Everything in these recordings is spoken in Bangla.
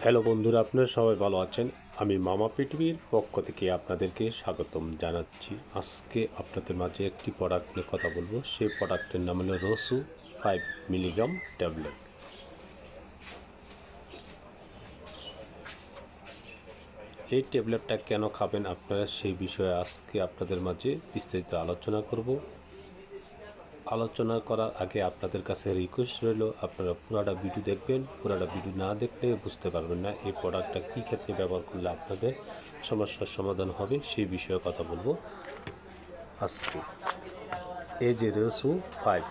হ্যালো বন্ধুরা, আপনারা সবাই ভালো আছেন। আমি মামা পৃথিবীর পক্ষ থেকে আপনাদেরকে স্বাগতম জানাচ্ছি। আজকে আপনাদের মাঝে একটি প্রোডাক্ট নিয়ে কথা বলবো। সেই প্রোডাক্টের নাম হলো রসু 5 মিলিগ্রাম ট্যাবলেট। এই ট্যাবলেটটা কেন খাবেন আপনারা, সেই বিষয়ে আজকে আপনাদের মাঝে বিস্তারিত আলোচনা করব। আলোচনা করার আগে আপনাদের কাছে রিকোয়েস্ট রইল, আপনারা পুরাটা ভিডিও দেখবেন। পুরাটা ভিডিও না দেখলে বুঝতে পারবেন না এই প্রোডাক্টটা কী ক্ষেত্রে ব্যবহার করলে আপনাদের সমস্যার সমাধান হবে, সেই বিষয়ে কথা বলবো আজকে। এই যে রসু 5,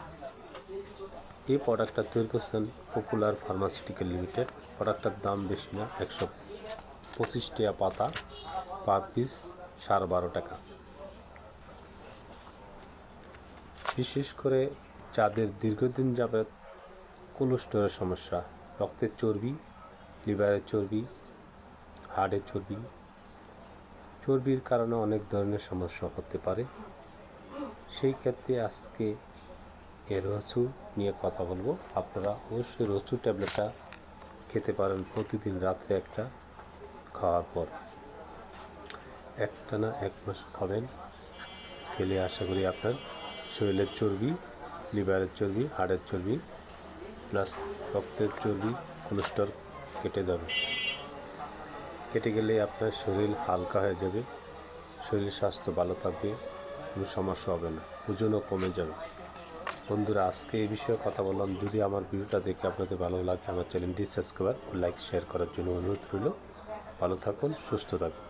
এই প্রোডাক্টটা তৈরি করছেন পপুলার ফার্মাসিউটিক্যাল লিমিটেড। প্রোডাক্টটার দাম বেশি না, 125 টাকা পাতা, পার পিস 12.5 টাকা। বিশেষ করে যাদের দীর্ঘদিন যাবত কোলেস্টেরলের সমস্যা, রক্তের চর্বি, লিভারের চর্বি, হার্টের চর্বির কারণে অনেক ধরনের সমস্যা হতে পারে। সেই ক্ষেত্রে আজকে এই রসু নিয়ে কথা বলবো। আপনারা অবশ্যই রসু ট্যাবলেটটা খেতে পারেন প্রতিদিন রাত্রে একটা খাওয়ার পর। একটানা 1 মাস খাবেন। খেলে আশা করি আপনার শরীরের চর্বি, লিভারের চর্বি, হার্টের চর্বি প্লাস রক্তের চর্বি, কোলেস্টেরল কেটে যাবে। কেটে গেলে আপনার শরীর হালকা হয়ে যাবে, শরীর স্বাস্থ্য ভালো থাকবে, কোনো সমস্যা হবে না, ওজনও কমে যাবে। বন্ধুরা, আজকে এই বিষয়ে কথা বললাম। যদি আমার ভিডিওটা দেখে আপনাদের ভালো লাগে, আমার চ্যানেলটি সাবস্ক্রাইব ও লাইক শেয়ার করার জন্য অনুরোধ রইল। ভালো থাকুন, সুস্থ থাকুন।